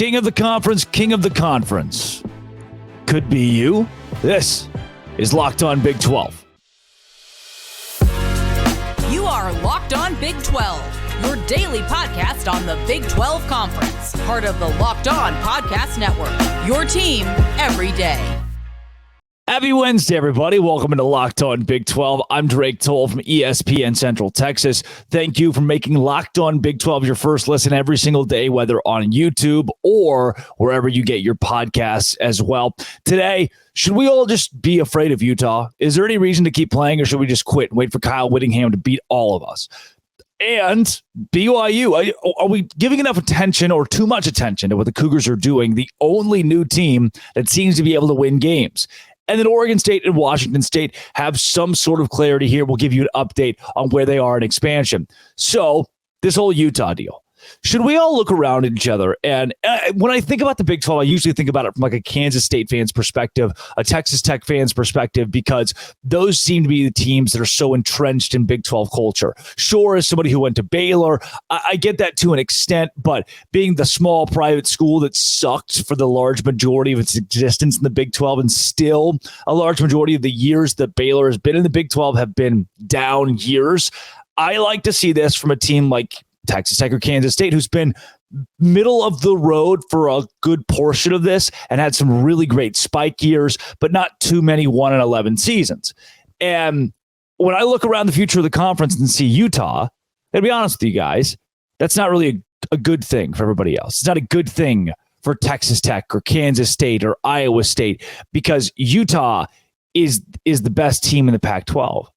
King of the conference, king of the conference. Could be you. This is Locked On Big 12. You are Locked On Big 12, your daily podcast on the Big 12 Conference, part of the Locked On Podcast Network, your team every day. Happy Wednesday, everybody. Welcome to Locked On Big 12. I'm Drake Toll from ESPN Central Texas. Thank you for making Locked On Big 12 your first listen every single day, whether on YouTube or wherever you get your podcasts as well. Today, should we all just be afraid of Utah? Is there any reason to keep playing, or should we just quit and wait for Kyle Whittingham to beat all of us? And BYU, are we giving enough attention or too much attention to what the Cougars are doing, the only new team that seems to be able to win games? And then Oregon State and Washington State have some sort of clarity here. We'll give you an update on where they are in expansion. So this whole Utah deal. Should we all look around at each other? And when I think about the Big 12, I usually think about it from like a Kansas State fan's perspective, a Texas Tech fan's perspective, because those seem to be the teams that are so entrenched in Big 12 culture. Sure, as somebody who went to Baylor, I get that to an extent, but being the small private school that sucked for the large majority of its existence in the Big 12, and still a large majority of the years that Baylor has been in the Big 12 have been down years. I like to see this from a team like Texas Tech or Kansas State, who's been middle of the road for a good portion of this and had some really great spike years, but not too many 1-11 seasons. And when I look around the future of the conference and see Utah, to be honest with you guys, that's not really a good thing for everybody else. It's not a good thing for Texas Tech or Kansas State or Iowa State, because Utah is the best team in the Pac-12.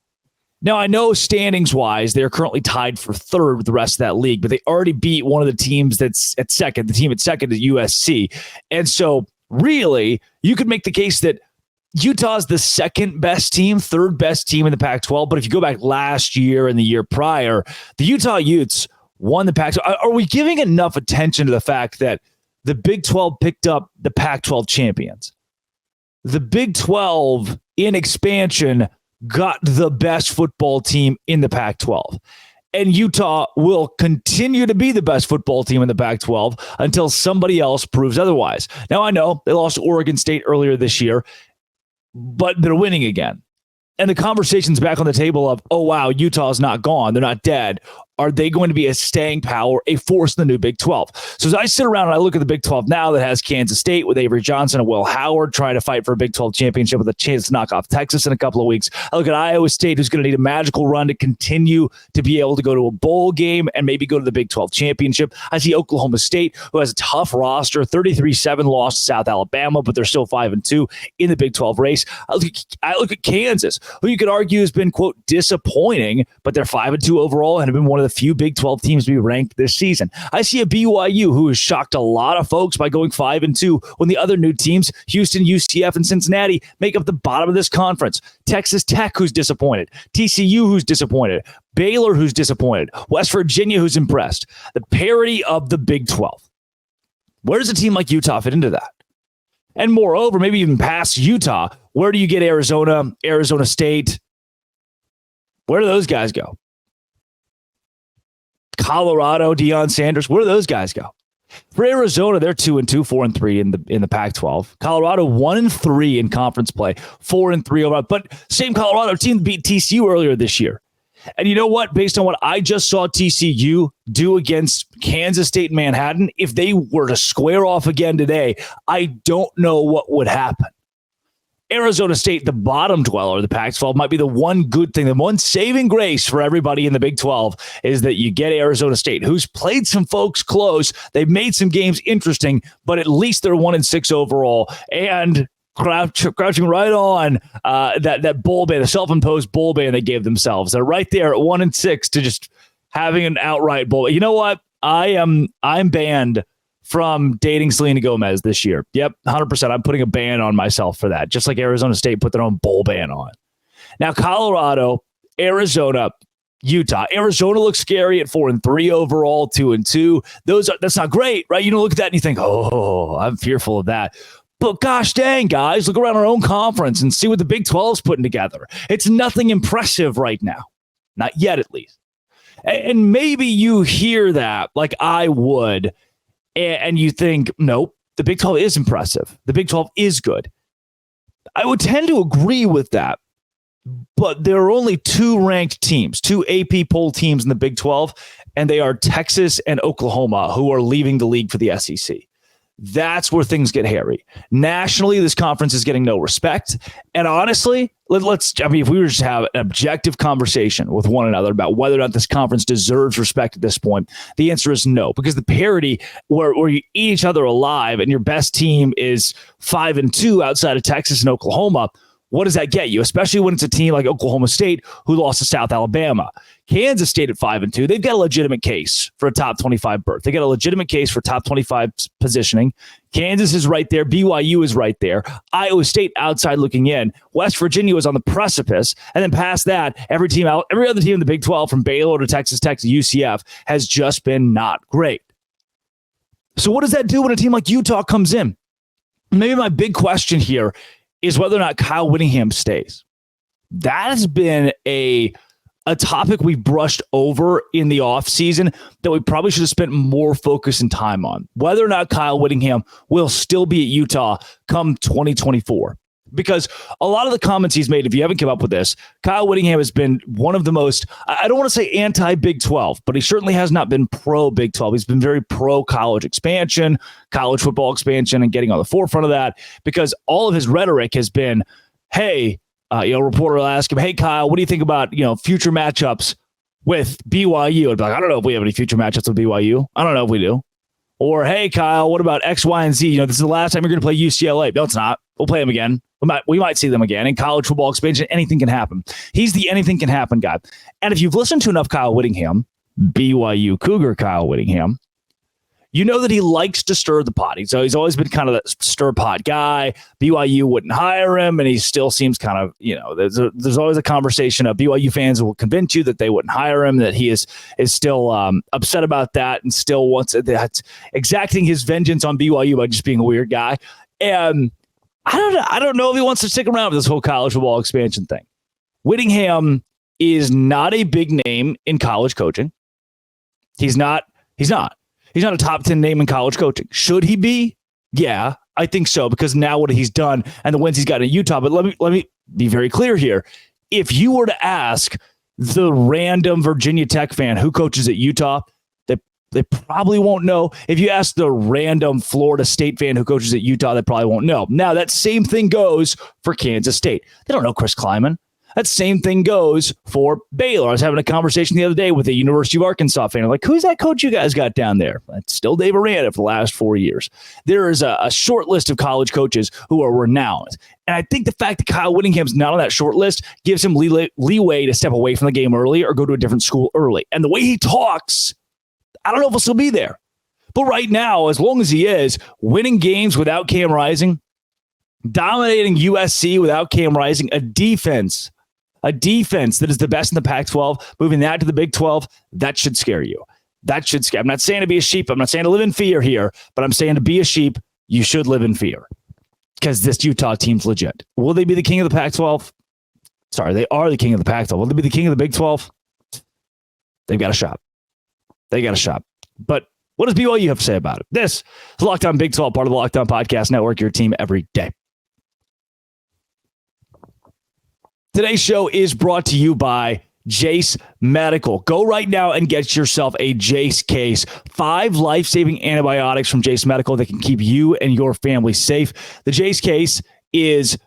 Now, I know standings-wise, they're currently tied for third with the rest of that league, but they already beat one of the teams that's at second. The team at second is USC. And so, really, you could make the case that Utah's the second best team, third best team in the Pac-12. But if you go back last year and the year prior, the Utah Utes won the Pac-12. Are we giving enough attention to the fact that the Big 12 picked up the Pac-12 champions? The Big 12 in expansion got the best football team in the Pac-12. And Utah will continue to be the best football team in the Pac-12 until somebody else proves otherwise. Now, I know they lost to Oregon State earlier this year, but they're winning again. And the conversation's back on the table of, oh, wow, Utah's not gone. They're not dead. Are they going to be a staying power, a force in the new Big 12? So as I sit around and I look at the Big 12 now that has Kansas State with Avery Johnson and Will Howard trying to fight for a Big 12 championship with a chance to knock off Texas in a couple of weeks. I look at Iowa State, who's going to need a magical run to continue to be able to go to a bowl game and maybe go to the Big 12 championship. I see Oklahoma State, who has a tough roster, 33-7 lost to South Alabama, but they're still 5-2 in the Big 12 race. I look at Kansas, who you could argue has been, quote, disappointing, but they're 5-2 overall and have been one of the few Big 12 teams to be ranked this season. I see a BYU who has shocked a lot of folks by going 5-2 when the other new teams, Houston, UCF, and Cincinnati, make up the bottom of this conference. Texas Tech, who's disappointed. TCU, who's disappointed. Baylor, who's disappointed. West Virginia, who's impressed. The parity of the Big 12. Where does a team like Utah fit into that? And moreover, maybe even past Utah, where do you get Arizona, Arizona State? Where do those guys go? Colorado, Deion Sanders, where do those guys go? For Arizona, they're 2-2, 4-3 in the Pac-12. Colorado 1-3 in conference play, 4-3 overall. But same Colorado team beat TCU earlier this year. And you know what? Based on what I just saw TCU do against Kansas State and Manhattan, if they were to square off again today, I don't know what would happen. Arizona State, the bottom dweller of the Pac-12, might be the one good thing, the one saving grace for everybody in the Big 12 is that you get Arizona State, who's played some folks close. They've made some games interesting, but at least they're 1-6 overall and crouching right on that bowl ban, the self-imposed bowl ban they gave themselves. They're right there at 1-6 to just having an outright bowl. You know what? I'm banned from dating Selena Gomez this year. Yep, 100%. I'm putting a ban on myself for that, just like Arizona State put their own bowl ban on. Now, Colorado, Arizona, Utah. Arizona looks scary at 4-3 overall, 2-2. That's not great, right? You don't look at that and you think, oh, I'm fearful of that. But gosh dang, guys, look around our own conference and see what the Big 12 is putting together. It's nothing impressive right now. Not yet, at least. And maybe you hear that like I would, And you think, nope, the Big 12 is impressive. The Big 12 is good. I would tend to agree with that. But there are only two ranked teams, two AP poll teams in the Big 12, and they are Texas and Oklahoma, who are leaving the league for the SEC. That's where things get hairy. Nationally, this conference is getting no respect. And honestly, if we were just to have an objective conversation with one another about whether or not this conference deserves respect at this point, the answer is no, because the parity where you eat each other alive and your best team is 5-2 outside of Texas and Oklahoma, what does that get you? Especially when it's a team like Oklahoma State who lost to South Alabama. Kansas State at 5-2. They've got a legitimate case for a top 25 berth. They got a legitimate case for top 25 positioning. Kansas is right there. BYU is right there. Iowa State outside looking in. West Virginia was on the precipice. And then past that, every other team in the Big 12 from Baylor to Texas Tech to UCF has just been not great. So what does that do when a team like Utah comes in? Maybe my big question here is whether or not Kyle Whittingham stays. That has been a topic we've brushed over in the offseason that we probably should have spent more focus and time on. Whether or not Kyle Whittingham will still be at Utah come 2024. Because a lot of the comments he's made, if you haven't come up with this, Kyle Whittingham has been one of the most, I don't want to say anti-Big 12, but he certainly has not been pro-Big 12. He's been very pro-college expansion, college football expansion, and getting on the forefront of that, because all of his rhetoric has been, hey, a reporter will ask him, hey, Kyle, what do you think about, future matchups with BYU? I'd be like, I don't know if we have any future matchups with BYU. I don't know if we do. Or, hey, Kyle, what about X, Y, and Z? This is the last time you're going to play UCLA. No, it's not. We'll play them again. We might see them again. In college football expansion, anything can happen. He's the anything can happen guy. And if you've listened to enough Kyle Whittingham, BYU Cougar Kyle Whittingham, you know that he likes to stir the pot. So he's always been kind of that stir pot guy. BYU wouldn't hire him, and he still seems kind of, there's always a conversation of BYU fans will convince you that they wouldn't hire him, that he is still upset about that and still wants that exacting his vengeance on BYU by just being a weird guy. And I don't know if he wants to stick around with this whole college football expansion thing. Whittingham is not a big name in college coaching. He's not a top 10 name in college coaching. Should he be? Yeah, I think so, because now what he's done and the wins he's got in Utah. But let me be very clear here. If you were to ask the random Virginia Tech fan who coaches at Utah, they probably won't know. If you ask the random Florida State fan who coaches at Utah, they probably won't know. Now, that same thing goes for Kansas State. They don't know Chris Kleiman. That same thing goes for Baylor. I was having a conversation the other day with a University of Arkansas fan. I'm like, who's that coach you guys got down there? It's still Dave Aranda for the last 4 years. There is a short list of college coaches who are renowned. And I think the fact that Kyle Whittingham's not on that short list gives him leeway to step away from the game early or go to a different school early. And the way he talks, I don't know if he'll still be there. But right now, as long as he is, winning games without Cam Rising, dominating USC without Cam Rising, a defense that is the best in the Pac-12, moving that to the Big 12, that should scare you. That should scare. I'm not saying to be a sheep. I'm not saying to live in fear here, but I'm saying to be a sheep, you should live in fear because this Utah team's legit. Will they be the king of the Pac-12? Sorry, they are the king of the Pac-12. Will they be the king of the Big 12? They've got a shot. But what does BYU have to say about it? This is Locked On Big 12, part of the Locked On Podcast Network, your team every day. Today's show is brought to you by Jase Medical. Go right now and get yourself a Jase case. 5 life-saving antibiotics from Jase Medical that can keep you and your family safe. The Jase case is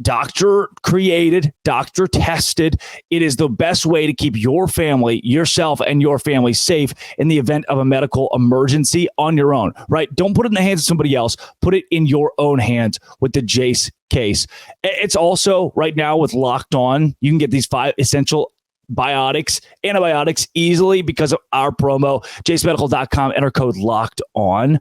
doctor created, doctor tested. It is the best way to keep your family, yourself and your family safe in the event of a medical emergency on your own, right? Don't put it in the hands of somebody else. Put it in your own hands with the Jase case. It's also right now with Locked On. You can get these 5 essential antibiotics easily because of our promo, jasemedical.com, enter code Locked On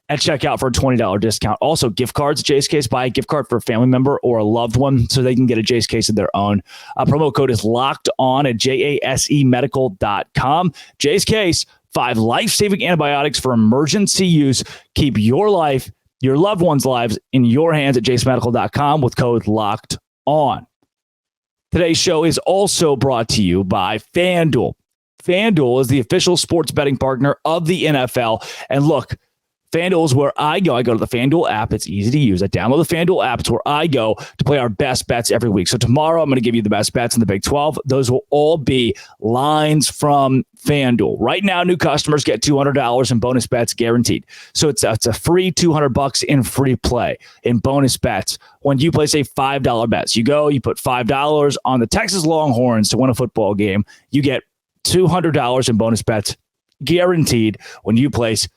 at checkout for a $20 discount. Also, gift cards, Jase case. Buy a gift card for a family member or a loved one so they can get a Jase case of their own. Promo code is Locked On at jasemedical.com. Jase case, 5 life-saving antibiotics for emergency use. Keep your life, your loved ones' lives in your hands at jasemedical.com with code Locked On. Today's show is also brought to you by FanDuel. FanDuel is the official sports betting partner of the NFL. And look, FanDuel is where I go. I go to the FanDuel app. It's easy to use. I download the FanDuel app. It's where I go to play our best bets every week. So tomorrow, I'm going to give you the best bets in the Big 12. Those will all be lines from FanDuel. Right now, new customers get $200 in bonus bets guaranteed. So it's a free $200 in free play in bonus bets when you place a $5 bet. So you put $5 on the Texas Longhorns to win a football game. You get $200 in bonus bets guaranteed when you place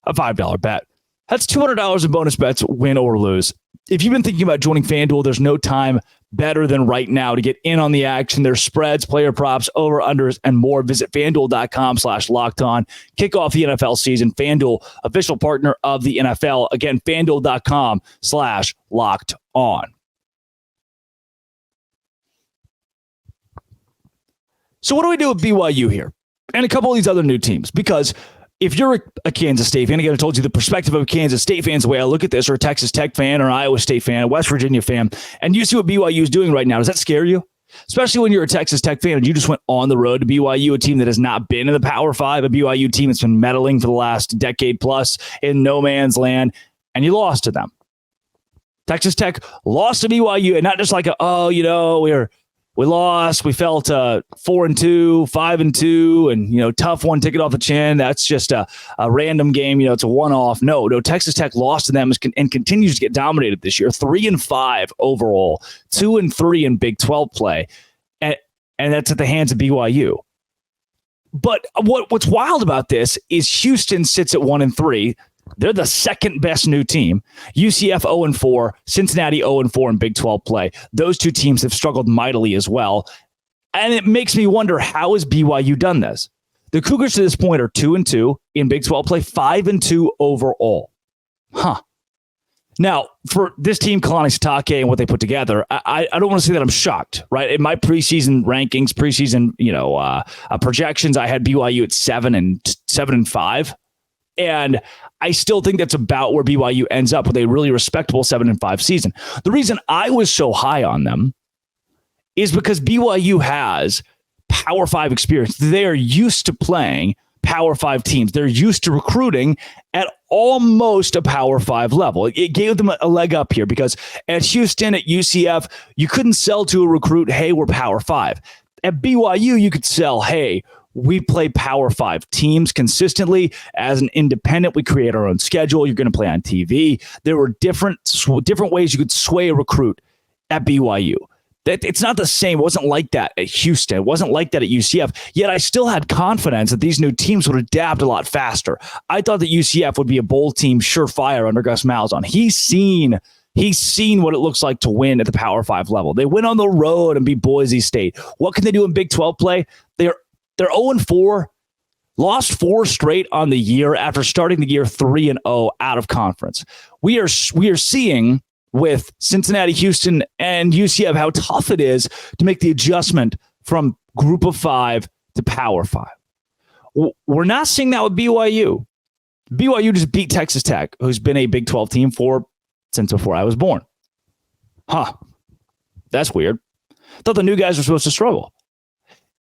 a $5 bet. That's $200 in bonus bets, win or lose. If you've been thinking about joining FanDuel, there's no time better than right now to get in on the action. There's spreads, player props, over-unders, and more. Visit FanDuel.com/lockedon. Kick off the NFL season. FanDuel, official partner of the NFL. Again, FanDuel.com/lockedon. So what do we do with BYU here? And a couple of these other new teams? Because if you're a Kansas State fan, again, I told you the perspective of a Kansas State fans, the way I look at this, or a Texas Tech fan, or an Iowa State fan, a West Virginia fan, and you see what BYU is doing right now. Does that scare you? Especially when you're a Texas Tech fan and you just went on the road to BYU, a team that has not been in the Power Five, a BYU team that's been meddling for the last decade plus in no man's land, and you lost to them. Texas Tech lost to BYU, and not just like we lost. We fell to 4-2, 5-2, and tough one, ticket off the chin. That's just a random game. It's a one-off. No. Texas Tech lost to them and continues to get dominated this year. 3-5 overall, 2-3 in Big 12 play, and that's at the hands of BYU. But what's wild about this is Houston sits at 1-3. They're the second best new team. UCF 0-4, Cincinnati 0-4 in Big 12 play. Those two teams have struggled mightily as well. And it makes me wonder, how has BYU done this? The Cougars to this point are 2-2 in Big 12 play, 5-2 overall. Now, for this team, Kalani Sitake, and what they put together, I don't want to say that I'm shocked, right? In my preseason rankings, projections, I had BYU at 7-5. And I still think that's about where BYU ends up with a really respectable 7-5 season. The reason I was so high on them is because BYU has Power 5 experience. They're used to playing Power 5 teams. They're used to recruiting at almost a Power 5 level. It gave them a leg up here because at Houston, at UCF, you couldn't sell to a recruit, hey, we're Power 5. At BYU, you could sell, hey, we play Power 5 teams consistently. As an independent, we create our own schedule. You're going to play on TV. There were different ways you could sway a recruit at BYU. It's not the same. It wasn't like that at Houston. It wasn't like that at UCF. Yet I still had confidence that these new teams would adapt a lot faster. I thought that UCF would be a bowl team, surefire under Gus Malzahn. He's seen what it looks like to win at the Power 5 level. They went on the road and beat Boise State. What can they do in Big 12 play? They're 0-4, lost 4 straight on the year after starting the year 3-0 out of conference. We are seeing with Cincinnati, Houston, and UCF how tough it is to make the adjustment from Group of 5 to Power 5. We're not seeing that with BYU. BYU just beat Texas Tech, who's been a Big 12 team since before I was born. That's weird. Thought the new guys were supposed to struggle.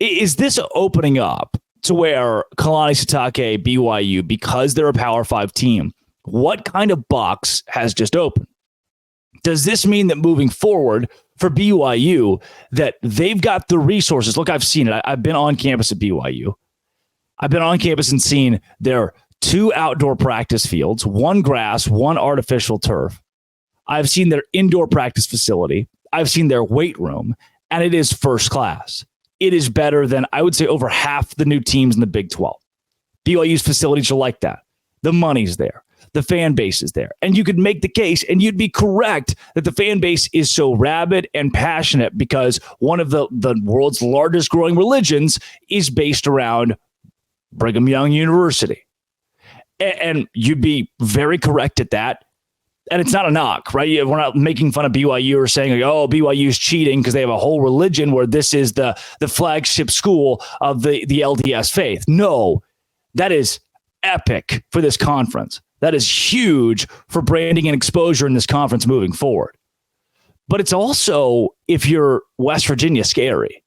Is this opening up to where Kalani Sitake, BYU, because they're a Power 5 team, what kind of box has just opened? Does this mean that moving forward for BYU, that they've got the resources? Look, I've seen it. I've been on campus at BYU. I've been on campus and seen their 2 outdoor practice fields, 1 grass, 1 artificial turf. I've seen their indoor practice facility. I've seen their weight room, and it is first class. It is better than, I would say, over half the new teams in the Big 12. BYU's facilities are like that. The money's there. The fan base is there. And you could make the case, and you'd be correct, that the fan base is so rabid and passionate because one of the world's largest growing religions is based around Brigham Young University. And you'd be very correct at that. And it's not a knock, right? We're not making fun of BYU or saying, BYU's cheating because they have a whole religion where this is the flagship school of the LDS faith. No, that is epic for this conference. That is huge for branding and exposure in this conference moving forward. But it's also, if you're West Virginia, scary.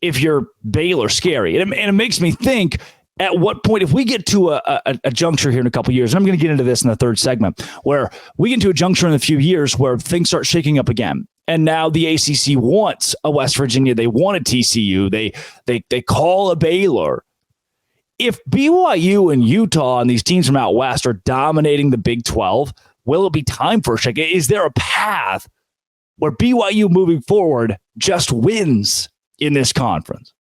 If you're Baylor, scary. And it makes me think, At what point, if we get to a juncture here in a couple of years, and I'm going to get into this in the third segment, where we get to a juncture in a few years where things start shaking up again. And now the ACC wants a West Virginia. They want a TCU. They call a Baylor. If BYU and Utah and these teams from out west are dominating the Big 12, will it be time for a shake? Is there a path where BYU moving forward just wins in this conference?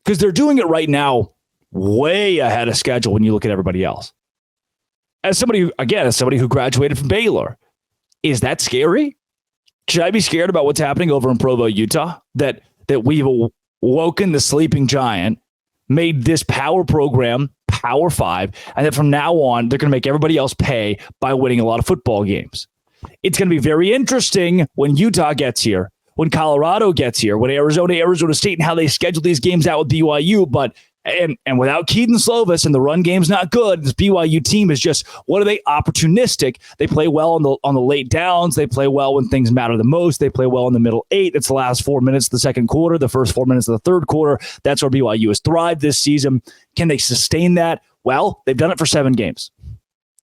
Because they're doing it right now way ahead of schedule when you look at everybody else. As somebody who graduated from Baylor, is that scary? Should I be scared about what's happening over in Provo, Utah? That we've awoken the sleeping giant, made this power program Power 5, and that from now on, they're going to make everybody else pay by winning a lot of football games. It's going to be very interesting when Utah gets here, when Colorado gets here, when Arizona State, and how they schedule these games out with BYU. But and without Keaton Slovis, and the run game's not good, this BYU team is just, what are they? Opportunistic. They play well on the late downs. They play well when things matter the most. They play well in the middle 8. It's the last 4 minutes of the second quarter, the first 4 minutes of the third quarter. That's where BYU has thrived this season. Can they sustain that? Well, they've done it for 7 games.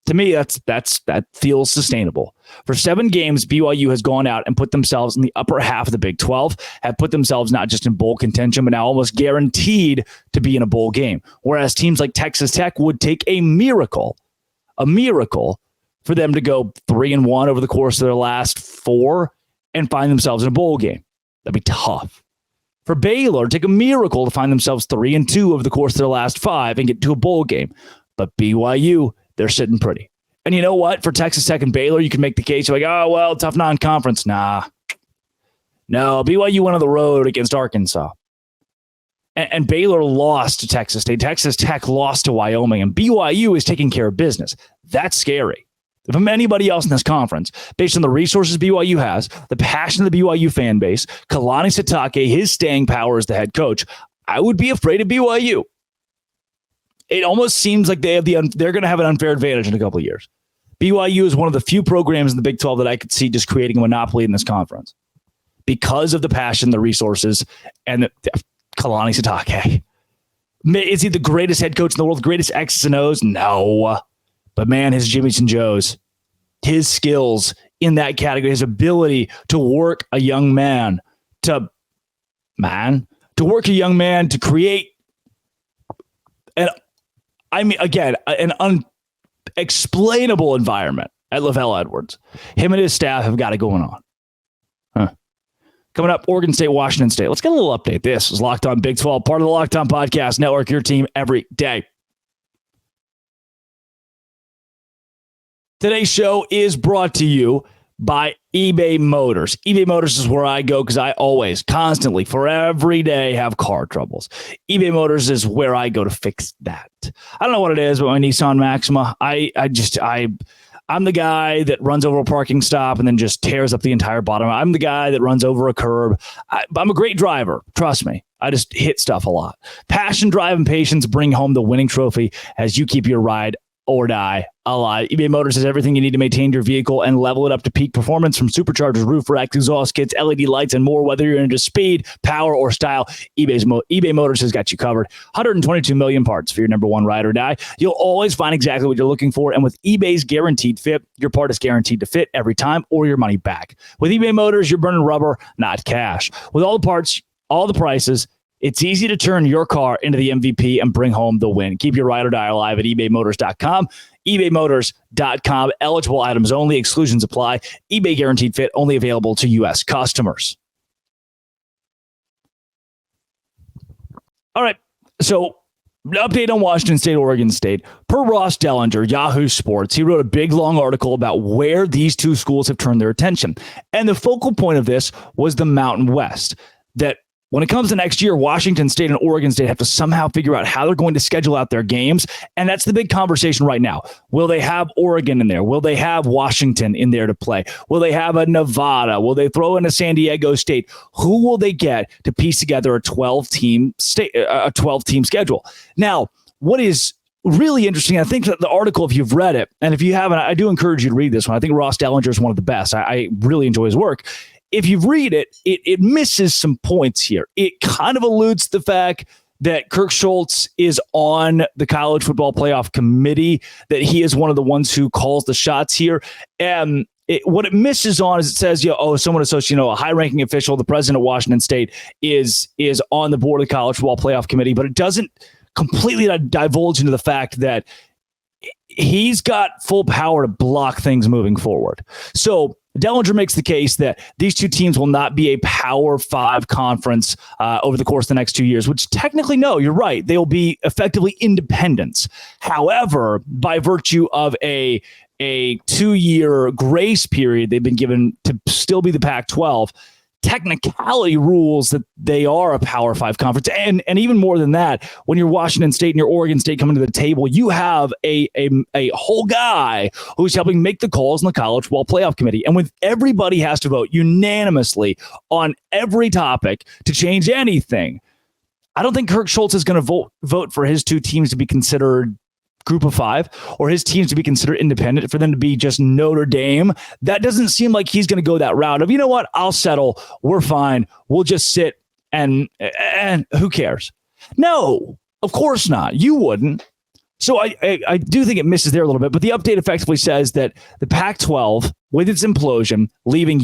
To me, that feels sustainable. For 7 games, BYU has gone out and put themselves in the upper half of the Big 12, have put themselves not just in bowl contention, but now almost guaranteed to be in a bowl game. Whereas teams like Texas Tech would take a miracle for them to go 3-1 over the course of their last 4 and find themselves in a bowl game. That'd be tough. For Baylor, take a miracle to find themselves 3-2 over the course of their last 5 and get to a bowl game. But BYU, they're sitting pretty. And you know what? For Texas Tech and Baylor, you can make the case. You're like, oh, well, tough non-conference. Nah. No, BYU went on the road against Arkansas. And Baylor lost to Texas State. Texas Tech lost to Wyoming. And BYU is taking care of business. That's scary. If I'm anybody else in this conference, based on the resources BYU has, the passion of the BYU fan base, Kalani Sitake, his staying power as the head coach, I would be afraid of BYU. It almost seems like they're going to have an unfair advantage in a couple of years. BYU is one of the few programs in the Big 12 that I could see just creating a monopoly in this conference because of the passion, the resources, and Kalani Sitake. Is he the greatest head coach in the world, the greatest X's and O's? No. But man, his Jimmys and Joes, his skills in that category, his ability to work a young man to create an unexplainable environment at Lavelle Edwards. Him and his staff have got it going on. Coming up, Oregon State, Washington State. Let's get a little update. This is Locked On Big 12, part of the Locked On Podcast Network, your team every day. Today's show is brought to you by eBay Motors. eBay Motors is where I go because I always, constantly, for every day, have car troubles. eBay Motors is where I go to fix that. I don't know what it is, but my Nissan Maxima, I'm the guy that runs over a parking stop and then just tears up the entire bottom. I'm the guy that runs over a curb. I'm a great driver. Trust me. I just hit stuff a lot. Passion, drive, and patience bring home the winning trophy as you keep your ride or die alive. eBay Motors has everything you need to maintain your vehicle and level it up to peak performance, from superchargers, roof racks, exhaust kits, LED lights, and more. Whether you're into speed, power, or style, eBay Motors has got you covered. 122 million parts for your number one ride or die. You'll always find exactly what you're looking for. And with eBay's guaranteed fit, your part is guaranteed to fit every time or your money back. With eBay Motors, you're burning rubber, not cash. With all the parts, all the prices, it's easy to turn your car into the MVP and bring home the win. Keep your ride or die alive at ebaymotors.com. ebaymotors.com. Eligible items only. Exclusions apply. eBay guaranteed fit only available to U.S. customers. All right. So, update on Washington State, Oregon State. Per Ross Dellinger, Yahoo Sports, he wrote a big, long article about where these two schools have turned their attention. And the focal point of this was the Mountain West. That when it comes to next year, Washington State and Oregon State have to somehow figure out how they're going to schedule out their games. And that's the big conversation right now. Will they have Oregon in there? Will they have Washington in there to play? Will they have a Nevada? Will they throw in a San Diego State? Who will they get to piece together a 12-team schedule? Now, what is really interesting, I think that the article, if you've read it, and if you haven't, I do encourage you to read this one. I think Ross Dellinger is one of the best. I really enjoy his work. If you read it, it misses some points here. It kind of alludes to the fact that Kirk Schultz is on the college football playoff committee, that he is one of the ones who calls the shots here. And what it misses on is it says, someone associated, a high-ranking official, the president of Washington State, is on the board of the college football playoff committee, but it doesn't completely divulge into the fact that he's got full power to block things moving forward. So Dellinger makes the case that these two teams will not be a Power 5 conference over the course of the next 2 years, which technically, no, you're right. They will be effectively independents. However, by virtue of a 2-year grace period they've been given to still be the Pac-12, technicality rules that they are a Power 5 conference. And even more than that, when you're Washington State and your Oregon State coming to the table, you have a whole guy who's helping make the calls in the college football playoff committee. And when everybody has to vote unanimously on every topic to change anything, I don't think Kirk Schultz is going to vote for his two teams to be considered Group of 5 or his teams to be considered independent, for them to be just Notre Dame. That doesn't seem like he's going to go that route of, you know what, I'll settle. We're fine. We'll just sit and who cares? No, of course not. You wouldn't. So I do think it misses there a little bit, but the update effectively says that the Pac-12, with its implosion, leaving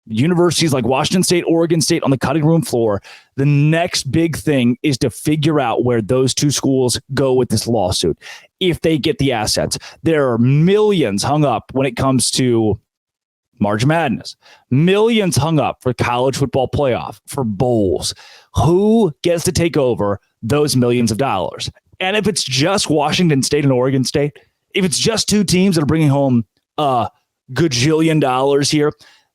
universities like Washington State, Oregon State on the cutting room floor, the next big thing is to figure out where those two schools go with this lawsuit. If they get the assets, there are millions hung up when it comes to March Madness, millions hung up for college football playoff, for bowls. Who gets to take over those millions of dollars? And if it's just Washington State and Oregon State, if it's just two teams that are bringing home a gajillion dollars here,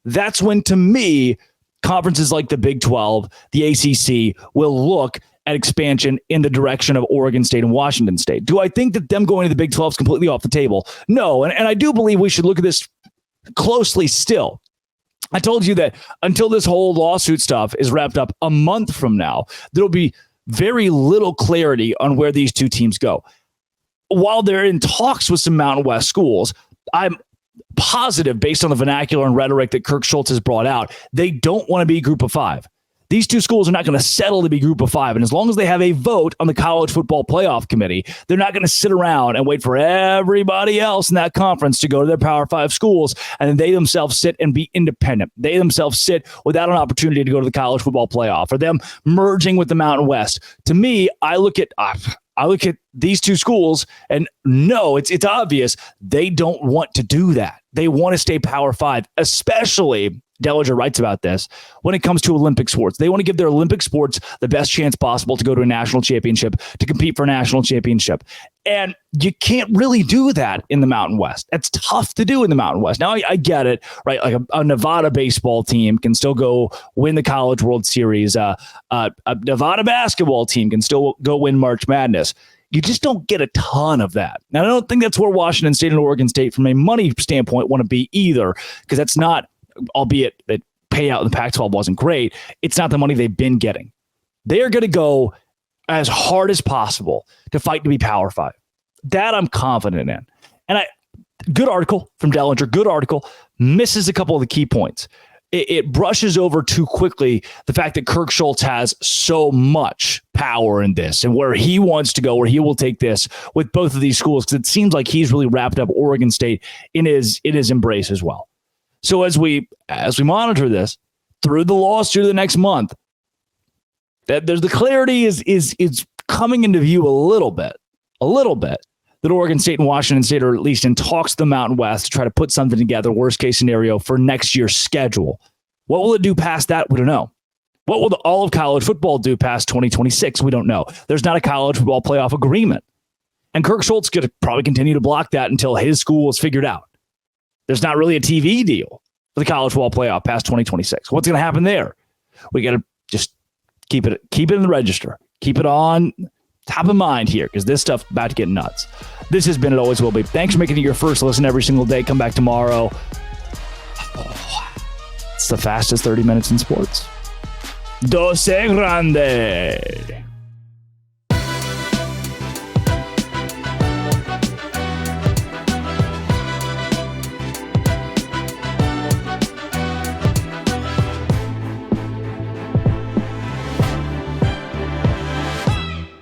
that's when, to me, conferences like the Big 12, the ACC, will look at expansion in the direction of Oregon State and Washington State. Do I think that them going to the Big 12 is completely off the table? No, and I do believe we should look at this closely still. I told you that until this whole lawsuit stuff is wrapped up a month from now, there'll be very little clarity on where these two teams go. While they're in talks with some Mountain West schools, I'm positive, based on the vernacular and rhetoric that Kirk Schultz has brought out, they don't want to be Group of 5. These two schools are not going to settle to be Group of 5. And as long as they have a vote on the college football playoff committee, they're not going to sit around and wait for everybody else in that conference to go to their Power 5 schools, and then they themselves sit and be independent. They themselves sit without an opportunity to go to the college football playoff, or them merging with the Mountain West. To me, I look at these two schools, and no, it's obvious they don't want to do that. They want to stay Power 5, especially, Dellinger writes about this, when it comes to Olympic sports. They want to give their Olympic sports the best chance possible to go to a national championship, to compete for a national championship. And you can't really do that in the Mountain West. That's tough to do in the Mountain West. Now, I get it, right? Like a Nevada baseball team can still go win the College World Series. A Nevada basketball team can still go win March Madness. You just don't get a ton of that. Now, I don't think that's where Washington State and Oregon State, from a money standpoint, want to be either, because that's not, albeit that payout in the Pac-12 wasn't great, it's not the money they've been getting. They are going to go as hard as possible to fight to be Power 5. That I'm confident in. And good article from Dellinger, good article, misses a couple of the key points. It brushes over too quickly the fact that Kirk Schultz has so much power in this and where he wants to go, where he will take this with both of these schools, because it seems like he's really wrapped up Oregon State in his embrace as well. So as we monitor this through the lawsuit of the next month, that there's the clarity is coming into view a little bit, that Oregon State and Washington State are at least in talks to the Mountain West to try to put something together, worst case scenario, for next year's schedule. What will it do past that? We don't know. What will all of college football do past 2026? We don't know. There's not a college football playoff agreement. And Kirk Schultz is going to probably continue to block that until his school is figured out. There's not really a TV deal for the college football playoff past 2026. What's going to happen there? We got to just keep it in the register. Keep it on top of mind here, because this stuff's about to get nuts. This has been It Always Will Be. Thanks for making it your first listen every single day. Come back tomorrow. It's the fastest 30 minutes in sports. Doce Grande.